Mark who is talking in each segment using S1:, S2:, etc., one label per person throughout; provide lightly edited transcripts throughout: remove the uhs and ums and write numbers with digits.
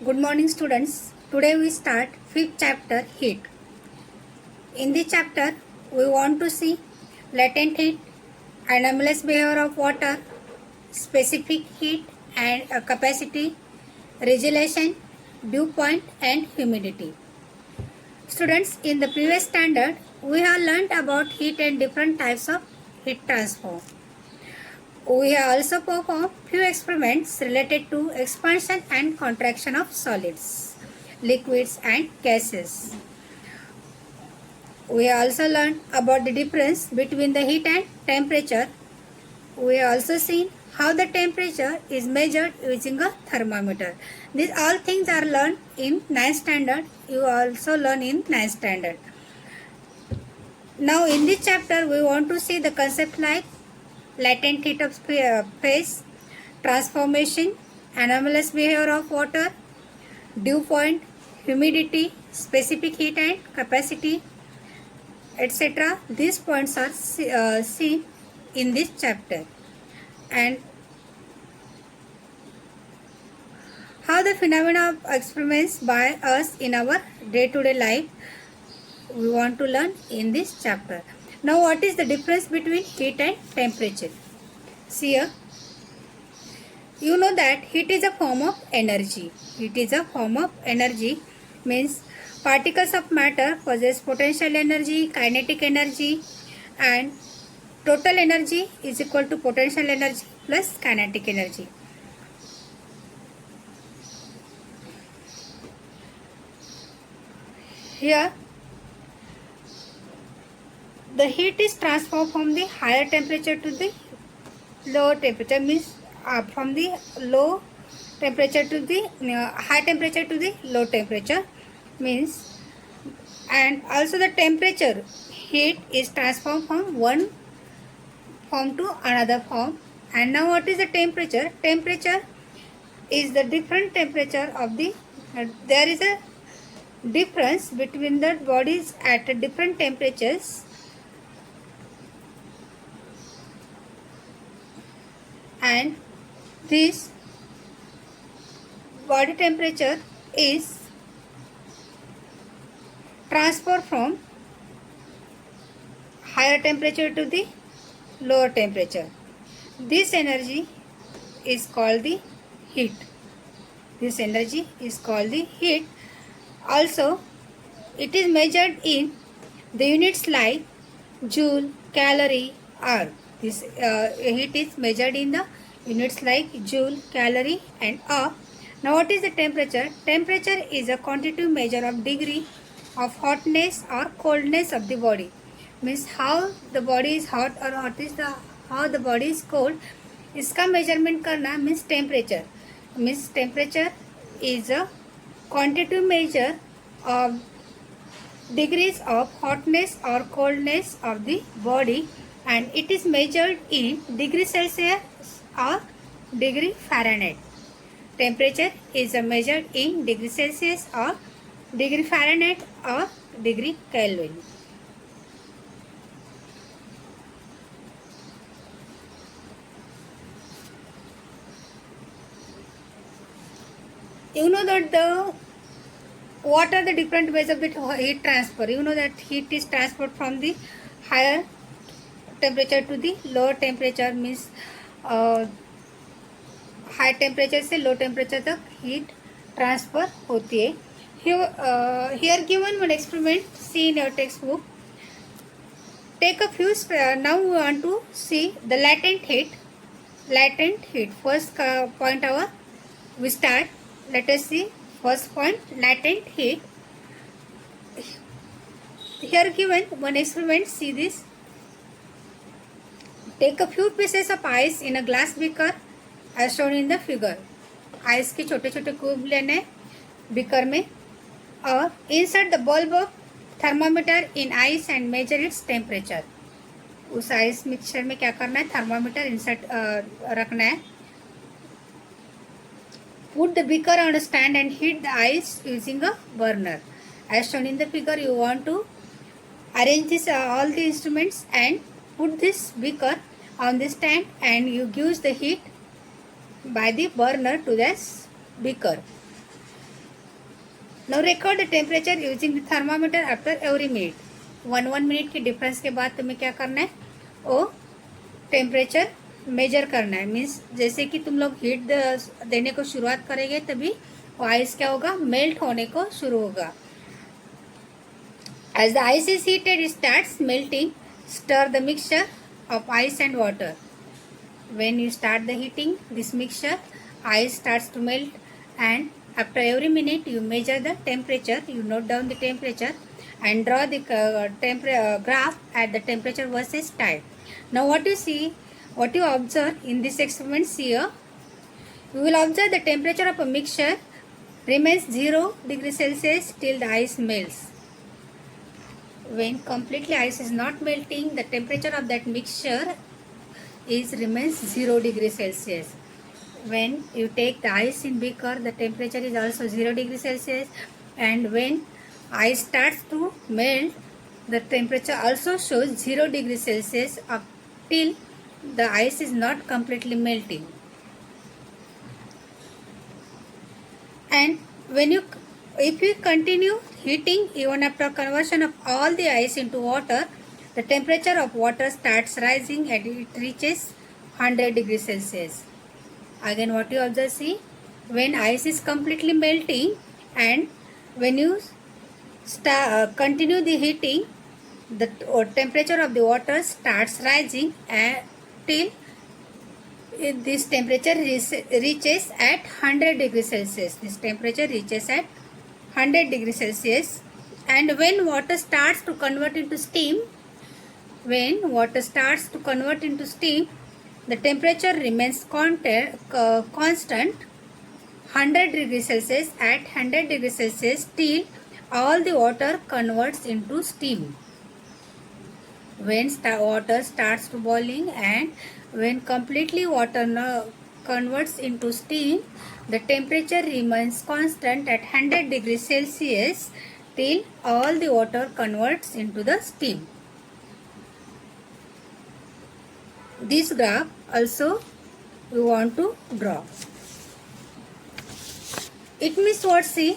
S1: Good morning students. Today we start 5th chapter heat. In this chapter we want to see latent heat, anomalous behavior of water, specific heat and capacity, resolution, dew point and humidity. Students, in the previous standard we have learnt about heat and different types of heat transfer. We have also performed few experiments related to expansion and contraction of solids, liquids and gases. We have also learned about the difference between the heat and temperature. We have also seen how the temperature is measured using a thermometer. These all things are learned in 9th standard. You also learn in 9th standard. Now in this chapter we want to see the concept like latent heat of phase, transformation, anomalous behavior of water, dew point, humidity, specific heat and capacity, etc. These points are seen in this chapter. And how the phenomena of experiments by us in our day-to-day life we want to learn in this chapter. Now what is the difference between heat and temperature? See here, you know that heat is a form of energy. Heat is a form of energy means particles of matter possess potential energy, kinetic energy, and total energy is equal to potential energy plus kinetic energy. Here the heat is transferred from the higher temperature to the lower temperature, means from the low temperature to the high temperature to the low temperature means, and also the temperature heat is transformed from one form to another form. And now what is the temperature? Temperature is the different temperature of the there is a difference between the bodies at different temperatures, and this body temperature is transferred from higher temperature to the lower temperature. This energy is called the heat. This energy is called the heat. Also, it is measured in the units like joule, calorie, hour. This heat is measured in the units like joule, calorie and hour. Now what is the temperature? Temperature is a quantitative measure of degree of hotness or coldness of the body. Means how the body is hot or how the body is cold. इसका measurement करना means temperature. Means temperature is a quantitative measure of degrees of hotness or coldness of the body, and it is measured in degree Celsius or degree Fahrenheit. Temperature is measured in degree Celsius or degree Fahrenheit or degree Kelvin. You know that what are the different ways of the heat transfer? You know that heat is transferred from the higher temperature to the lower temperature, means high temperature से low temperature तक heat transfer होती है. Here given one experiment, see in your textbook. Take a few. Now we want to see the latent heat. Latent heat. First point we start. Let us see first point, latent heat. Here given one experiment. See this. Take a few pieces of ice in a glass beaker as shown in the figure. Ice के छोटे छोटे cube लेने beaker में और insert the bulb of thermometer in ice and measure its temperature. उस ice mixture में क्या करना है? थर्मामीटर इंसर्ट रखना है. Put the beaker on a stand and heat the ice using a burner. As shown in the figure, you want to arrange this all the instruments and put this beaker on the stand, and you give the heat by the burner to this beaker. Now record the temperature using the thermometer after every minute. 1 minute के difference के बाद तुम्हें क्या करना है, वो temperature measure करना है। मीन्स जैसे कि तुम लोग हीट देने को शुरुआत करेंगे तभी वो आइस क्या होगा, मेल्ट होने को शुरू होगा। As the ice is heated it starts melting, stir the mixture of ice and water. When you start the heating this mixture, ice starts to melt, and after every minute you measure the temperature, you note down the temperature and draw the graph at the temperature versus time. Now what you observe in this experiment here, you will observe the temperature of a mixture remains 0 degrees Celsius till the ice melts. When completely ice is not melting, the temperature of that mixture remains 0 degrees Celsius. When you take the ice in beaker, the temperature is also 0 degrees Celsius, and when ice starts to melt, the temperature also shows 0 degrees Celsius up till the ice is not completely melting. And if you continue heating even after conversion of all the ice into water, the temperature of water starts rising and it reaches 100 degrees Celsius. Again, what you observe, see, when ice is completely melting and when you continue the heating, the temperature of the water starts rising till this temperature reaches at 100 degrees Celsius. This temperature reaches at 100 degrees Celsius. And when water starts to convert into steam, the temperature remains constant 100 degrees Celsius at 100 degrees Celsius till all the water converts into steam. When water starts to boiling and when completely water converts into steam, the temperature remains constant at 100 degrees Celsius till all the water converts into the steam. This graph also we want to draw. It means what? See,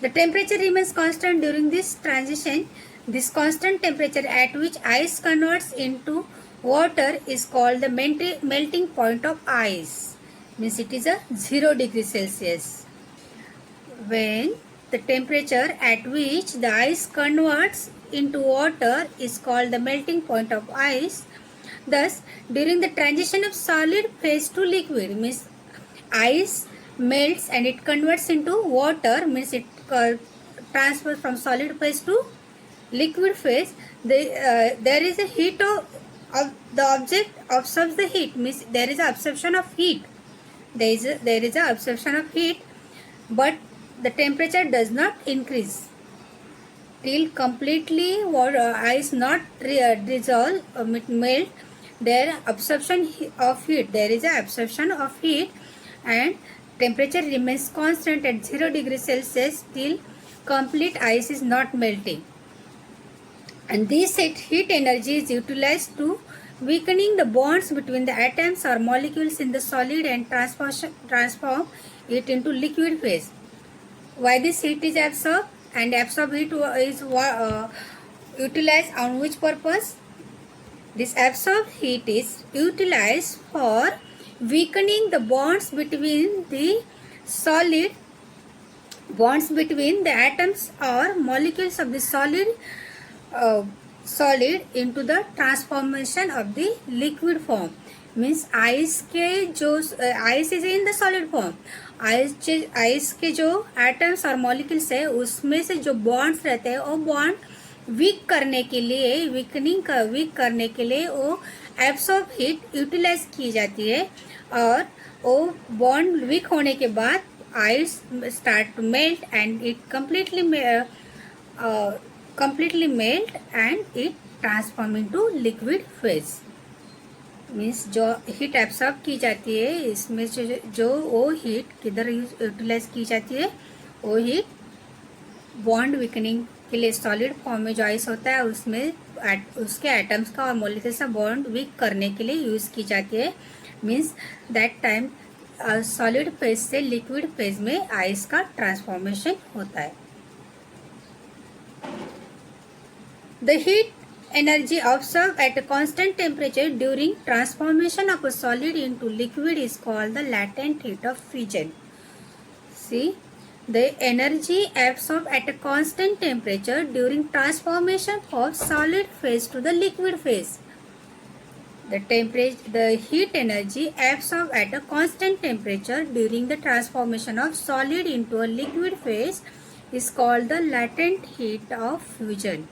S1: the temperature remains constant during this transition. This constant temperature at which ice converts into water is called the melting point of ice. Means it is a 0 degrees Celsius. When the temperature at which the ice converts into water is called the melting point of ice. Thus, during the transition of solid phase to liquid, means ice melts and it converts into water, means it transfers from solid phase to liquid phase. There is a heat of the object absorbs the heat, means there is a absorption of heat. There is a absorption of heat, but the temperature does not increase till completely ice not dissolve melt. There absorption of heat. There is a absorption of heat, and temperature remains constant at 0 degrees Celsius till complete ice is not melting. And this heat energy is utilized to weakening the bonds between the atoms or molecules in the solid and transform it into liquid phase. Why this heat is absorbed? And absorbed heat is utilized on which purpose? This absorbed heat is utilized for weakening the bonds between the atoms or molecules of the solid into the transformation of the liquid form. Means ice is in the solid form. Ice के जो atoms और molecules है उसमें से जो bonds रहते हैं वो बॉन्ड वीक करने के लिए वो एब्सॉर्ब हीट यूटिलाइज की जाती है, और वो बॉन्ड वीक होने के बाद ice start to melt and it completely melt and it transform into liquid phase. Means जो हीट एब्सॉर्ब की जाती है इसमें जो वो हीट किधर यूटिलाइज की जाती है, वो हीट बॉन्ड वीकनिंग के लिए सॉलिड फॉर्म में जो आइस होता है उसमें उसके एटम्स का और मॉलिक्यूल्स का बॉन्ड वीक करने के लिए यूज़ की जाती है. Means that time solid phase से लिक्विड फेज में आइस का ट्रांसफॉर्मेशन होता है. The heat energy absorbed at a constant temperature during transformation of a solid into liquid is called the latent heat of fusion. See, the energy absorbed at a constant temperature during transformation of solid phase to the liquid phase. The heat energy absorbed at a constant temperature during the transformation of solid into a liquid phase is called the latent heat of fusion.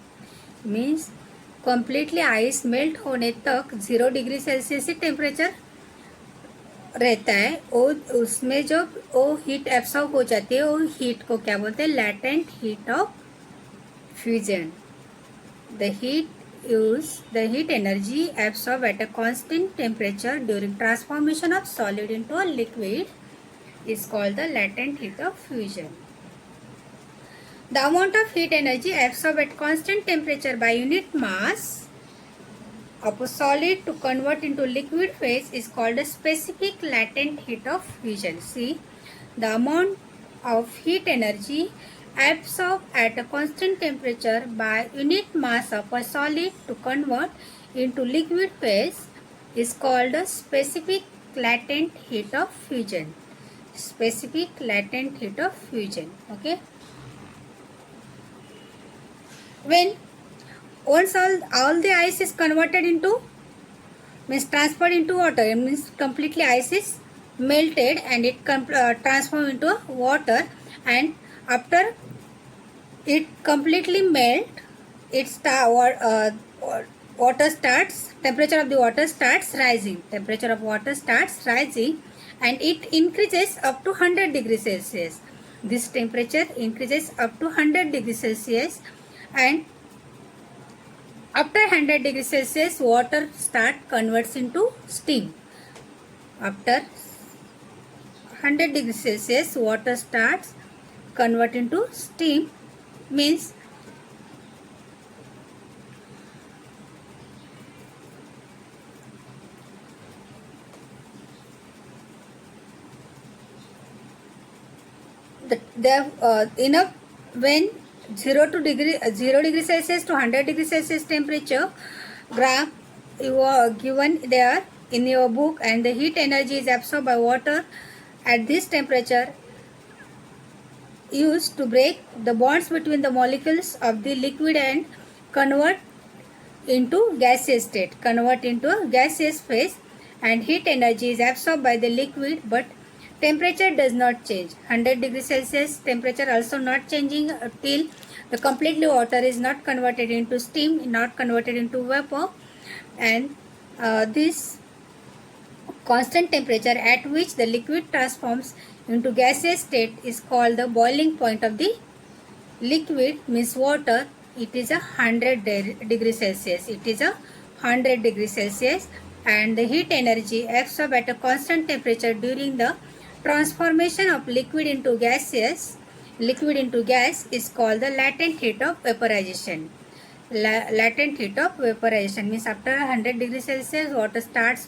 S1: Means completely ice melt होने तक 0 degree Celsius ही temperature रहता है. वो उसमें जो वो heat absorb हो जाती है, वो हीट को क्या बोलते हैं? Latent heat of fusion. The heat energy absorb at a constant temperature during transformation of solid into a liquid is called the latent heat of fusion. The amount of heat energy absorbed at constant temperature by unit mass of a solid to convert into liquid phase is called a specific latent heat of fusion. See, the amount of heat energy absorbed at a constant temperature by unit mass of a solid to convert into liquid phase is called a specific latent heat of fusion. Specific latent heat of fusion. Okay. When once all the ice is converted into, means transferred into water, it means completely ice is melted and it transform into water, and after it completely melt, water starts, temperature of the water starts rising, and it increases up to 100 degrees Celsius. This temperature increases up to 100 degrees Celsius, and after 100 degrees Celsius water converts into steam. After 100 degrees Celsius water starts convert into steam, means enough when 0 degree Celsius to 100 degree Celsius temperature graph you are given there in your book, and the heat energy is absorbed by water at this temperature used to break the bonds between the molecules of the liquid and convert into gaseous state, convert into a gaseous phase, and heat energy is absorbed by the liquid, but temperature does not change. 100 degrees Celsius temperature also not changing till the completely water is not converted into steam, not converted into vapor, and this constant temperature at which the liquid transforms into gaseous state is called the boiling point of the liquid, means water. It is 100 degrees Celsius. It is 100 degrees Celsius, and the heat energy absorbed at a constant temperature during the transformation of liquid into gas is called the latent heat of vaporization. Latent heat of vaporization means after 100 degrees Celsius water starts